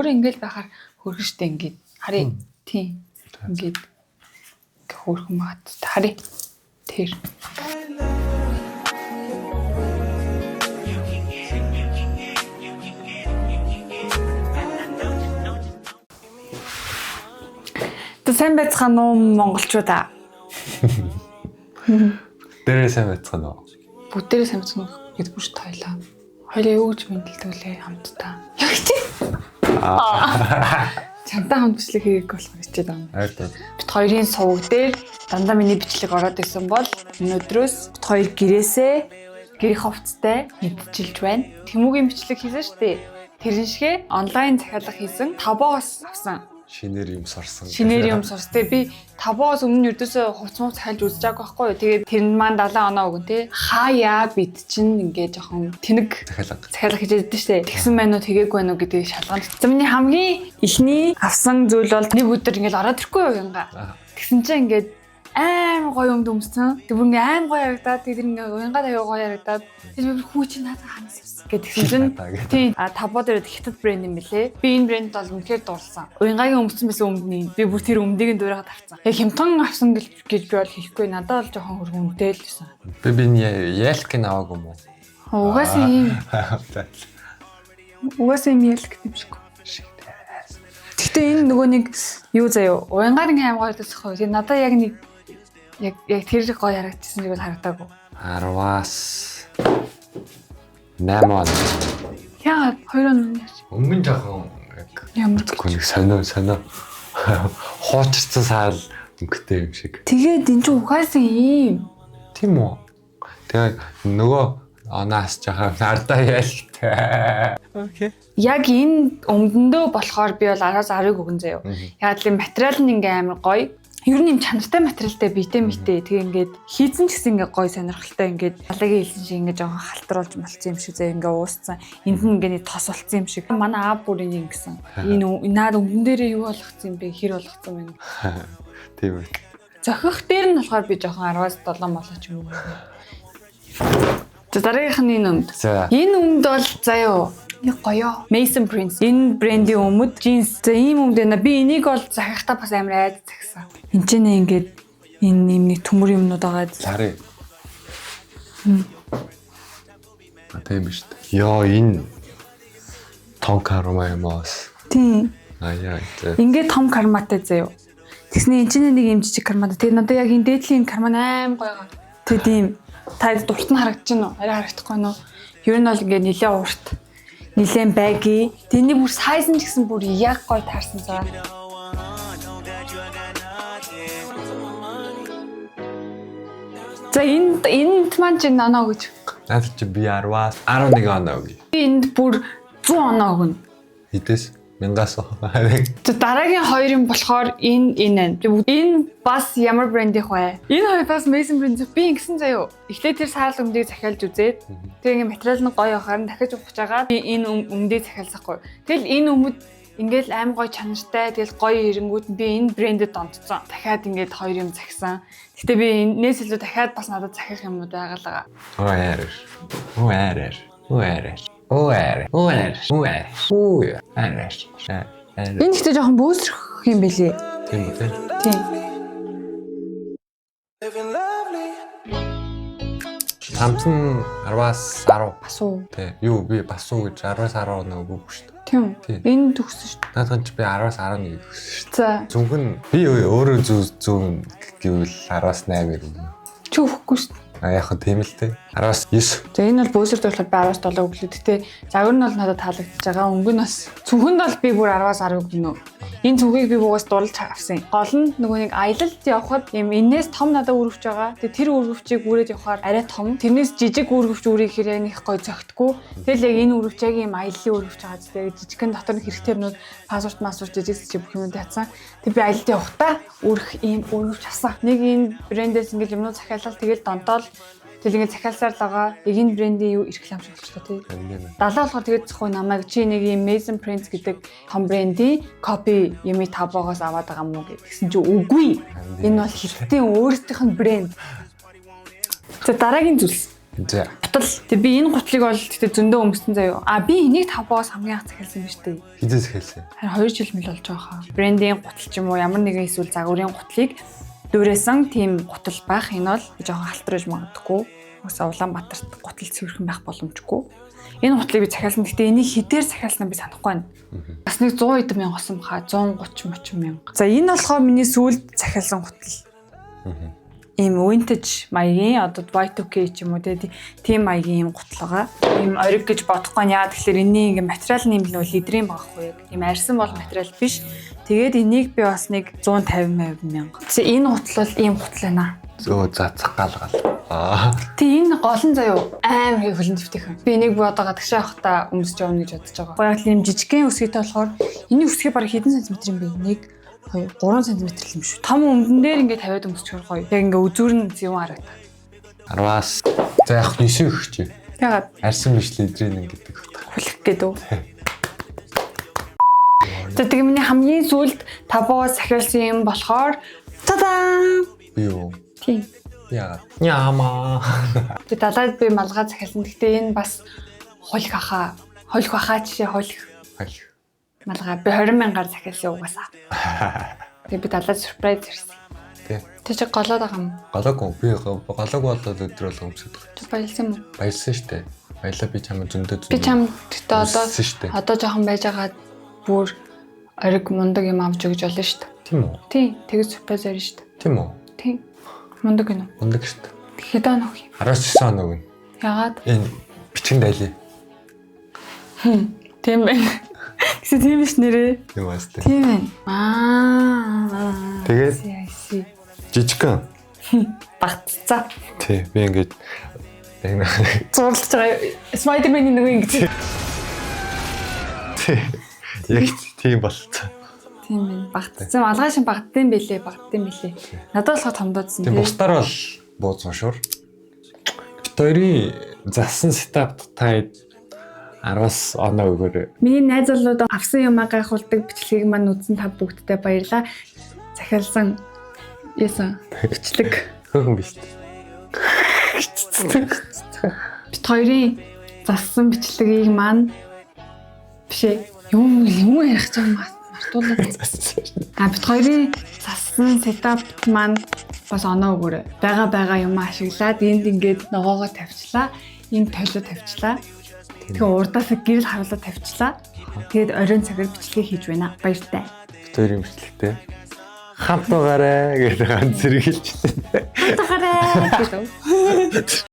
өөр ингээл байхаар хөргөн штэ ингээд харъя. Тийм. Ингээд хөргөн мат. Харъя. Тэр. Сайн байцгаана уу монголчуудаа. Дээрээ сайн байцгаана уу? Бүгдээрээ сайн байцгаана уу гэдэг бүш тойлоо. Хоёлаа юу гэж мэдлэлтүүлээ хамтдаа. Яг чи. Чамтай хамт бичлэг хийх болох хичээд байна. Бид хоёрын сувг дээр дандаа миний бичлэг ороод ирсэн бол өнөөдрөөс бид хоёр гэрээ ховцтой мэдчилж байна. Тэмүүгийн бичлэг хийсэн шүү дээ. Тэрэн шигэ онлайн захиалга хийсэн 5-оос авсан. Шинээр юм сорсон. Тэ би 5-оос өмнө ердөөсөө хувцмуу захиалж үзэж байгаа байхгүй юу. Тэгээд тэр нь маань 70 оноо өгөн те. Хаяа бид чинь ингээд жоохон тэнэг захиалга хийж байдаг шүү дээ. Тэгсэн байна уу тэгээгүй байна уу гэдэг шалганд. Миний хамгийн ихний авсан зүйл бол нэг өдөр ингээд ороод ирэхгүй юу янга. Тэгсэн чинь ингээд аим гоё юм дүмсэн. Тэг бүр ингээ аим гоё ярагдаад тэр ингээ уянгаа тавиа гоё ярагдаад тэр би хүү чи надад ханаас гэсэн чинь тийм табоо дээр хятад брэнд юм бэлээ. Би энэ брэнд бол үнэхээр дурлсан. Уянгагийн өмсөн байсан өмнө би бүр тэр өмдөгийг дөөрөд авцсан. Яг хямдхан авсан гэж би бол хийхгүй. Надад бол жоохон хөргөнтэй л байсан. Би ялк наваг юм уу? Угаасаа юм. Угаасаа юм ялк юм шиг. Гэтэ энэ нөгөө нэг юу заяа уянгаар ингээ аим гоё дасах. Тэгээ надад яг нэг яг тэр гоё харагдчихсан шиг бол харагдаагүй. 10-аас 8 он. Яа, 2 он өмнө жоохон ямар сонио хуучирсан саал өнгөтэй юм шиг. Тэгээд энэ ч угаасаа ийм. Тийм үү? Тэгээ нөгөө оноос жоохон ардаа ялтай. Окей. Яг энэ өмдөндөө болохоор би бол 10-аас 10-ыг өгөн заяа. Яг л материал нь ингээ амар гоё. Ер нь юм чанартай материалтай биетэй. Тэгээ ингээд хийцэн ч гэсэн ингээ гоё сонирхолтой ингээд алагийн хэлсэн шиг ингээ жоохон халтруулж малцсан юм шиг заяа ингээ ууссан. Энд нь ингээ нэг тос болцсон юм шиг. Манай аав бүр энийг ингэсэн. Энэ наад өмдөн дээрээ юу болгоцсон юм бэ? Хэр болгоцсон байна? Тийм үү. Зохих дээр нь болохоор би жоохон 10-аас 7 молооч юм уу. За дараагийнхны өмд. Энэ өмд бол заяа яг гоё. Mason Prince. Энэ брендийн өмд джинс. За ийм өмд байна. Би энийг бол захихтаа бас амар айд захисан. Энд ч ингээд энэ юм нэг төмөр юмнууд байгаа. Лари. Тийм биш үү? Яа энэ том карма юм аас. Тийм. Яа. Ингээд том карматай заяа. Тэгснэ энэ ч нэг юм жижиг карматай. Тэгээ надад яг энэ дээдлийн карма аим гоё. Тэгээ тийм та дурт нь харагдаж байна уу? Арай харагдахгүй нь уу? Ер нь бол ингээд нилээ урт. Нилээн байги. Тэний бүр сайз нь ч гэсэн бүр яг гоё таарсан заа. За энд маань ч оноо гэж. Наад чи би 10-аас 11 оноо өгье. Би энд бүр 100 оноо өгнө. Хэдээс 1000-аас. За дараагийн хоёрын болохоор энэ. Энэ бас ямар брендийнх вэ? Энэ хоёр бас Mason брэнд. Би ингэсэн заяа. Эхлээд тэр саарл өмдгийг захиалж үзээд тэгээ ингээ материал нь гоё явахаар дахиж ухаж байгаа. Би энэ өмдгийг захиалсахгүй. Тэгэл энэ өмд ингээл аим гоё чанартай. Тэгэл гоё ирэнгүүт би энэ брэндэд донтцсон. Дахиад ингээд хоёр юм захисан. Гэтэ би энэс илүү дахиад бас надад захих юмнууд байгалаа. Энэ ихтэй жоохон бөөсрөх юм билий. Тийм үү? Тийм. Самсон 10-аас 10. Бас уу. Тий. Юу би бас уу гэж 10-аас 10 нэг өгөх шүү дээ. Тийм. Энэ төгссөн шүү дээ. Наадхан ч би 10-аас 11 төгссөн шүү дээ. За. Зөвхөн би өөрөө зөв гэвэл 10-аас 8 юм. Чи өгөхгүй шүү дээ. Яг хөө тийм л тий. 10-аас 9. За энэ бол бөөсөрд болохоор 10-аас 7 өглөө. Гэтэ загвар нь бол надад таалагдчихж байгаа. Өнгө нь бас зөвхөнд бол би бүр 10-аас 10 өгнө. Энэ зүгийг би бугаас дурлж авсан. Гол нь нөгөө нэг аялалд явхад юм энээс том надад үргэлж байгаа. Тэгээ тэр үргэлжийг үрээд явахаар арай том. Тэрнээс жижиг үргэлж үргэхээр яг их гой зөгтгөө. Тэгэл яг энэ үргэлжийг юм аяллаа үргэлж байгаа. Тэгээ жижигхэн дотор нь хэрэгтэй юмнууд пассворт жижиг бүх юм татсан. Тэг би аялалд явахдаа үрэх ийм үргэлж авсан. Нэг энэ брэндээс ингээл юмнууд захиалал тэгэл донтоол тэгэл ингээд захиалсаар л байгаа. Яг энэ брендийн юу эрхлэм шиг болчихлоо тий. 70 болохоор тэгээд зөвхөн намайг чи нэг юм Mason Prince гэдэг том брендийн copy Yumi Tabogoос аваад байгаа мó гэсэн чи үгүй. Энэ бол хятадын өөрсдийнх нь брэнд. За дараагийн зүйлс. За. Гутал. Тэг би энэ гутлыг бол тэгтээ зөндөө өмссөн заяа. Би энийг 5 боос хамгийн анх захиалсан биз дээ. Хизээс хэлсэн. Харин 2 жил мэл болж байгаа хаа. Брендинг гутал ч юм уу ямар нэгэн эсвэл загварын гутлыг дүүрээсэн тийм гутал байх. Энэ бол жоохон халтраж магадгүй. Уусаа Улаанбаатарт гутал цэвэрхэн байх боломжгүй. Энэ гутлыг би захиалсан. Гэхдээ энийг хитээр захиалснаа би санахгүй байна. Бас нэг 100 эд мянга болсон баха. 130 мянга. За энэ болохоор миний сүүлд захиалсан гутал. Ийм vintage маягийн одоо Y2K ч юм уу тийм маягийн юм гутал байгаа. Ийм ориг гэж бодохгүй яа тэгэхээр энэний ингээ материал нь юм л лидрийн багхгүй. Ийм арьсан бол материал биш. Тэгээд энийг би бас нэг 150 мянга. Энэ гутал бол ийм гутал байна. Зөө зацах галгал. Тэг энэ гол нь заяа амар хөлн твтэйхэн. Би энийг бодоо гадагшаа явахдаа өмсөж явна гэж бодож байгаа. Гоёл юм жижигхэн үсгийтэй болохоор энэ үсгээ бараг хэдэн сантиметр юм бэ? 1 2 3 см л юм шүү. Том өмдөн дээр ингээд тавиад өмсчихөр гоё. Яг ингээд үзүүр нь зөв харагдаа. 10-аас. За яг 9 өгч. Ягаад? Арьсан биш лидрийн гэдэг. Хулих гэдэг үү? За тэгээ миний хамгийн сүүлд табоос захиалсан юм болохоор тадаа. Би юу? Тийм. Яагаад? Яамаа. Би далайд би малгай захиалсан. Гэхдээ энэ бас хулих ахаа. Хулих ахаа жишээ хулих. Малгай би 20 мянгаар захиалсан угаасаа. Тэгээ би далайд сюрприз ирсэн. Тэ чи голоод байгаа юм. Голоогүй. Би голоог болоод өдөр бол өмсөд. Чи баялсан юм уу? Баялсан штэ. Баялаа би чамд зөндөө. Би чамд гэхдээ одоо жоохон байж байгаа бүр ориг мундаг юм авч өгч болно штэ. Тийм үү? Тийм. Тэгээ сюрприз ирнэ штэ. Тийм үү? Тийм. Мундаг гинэ. Мундаг штэ. Хэдэн өнөг юм? 19 өнөг нь. Ягаад? Энэ бичгэн дайлээ. Тийм байна. Гэсэн тийм биш нэрээ. Тийм байна штэ. Тийм байна. Тэгээд жижигхэн багтцаа. Тий, би ингэж зурлаж байгаа Spider-Man-ийн нөгөө ингэж. Тий. Яг тийм болцоо. Тийм байна. Багтцсан. Алгаа шин багдсан бэлээ, багдсан бэлээ. Надад болохоор томдоодсон. Тийм бусдаар бол бууцуушуур. Битүүрийн засан сетап таад 10-аас оноо өгөөрэй. Миний найз залууд авсан юмаа гайхуулдаг бичлэгийг маань үзэн та бүгдтэй баярлаа. Захиалсан ясан бичлэг Хөөхөн биш. Бит хоёрын зассан бичлэгийг маань бишээ юм ярих гэж мартуулаад. Бит хоёрын зассан сетап маань бас оноо өгөөрэй. Бага юм ашиглаад энд ингээд ногоогоо тавьчлаа. Энд толио тавьчлаа. Тэгээ урдаасаа гэрэл харуулаад тавьчлаа. Тэгээд оройн цагаар бичлэг хийж байна. Баяртай. Битүүрийн бичлэгтэй. Хамт байгаарэ гэдэг ганц зэрэгэлж. Хамт байгаарэ гэдэг.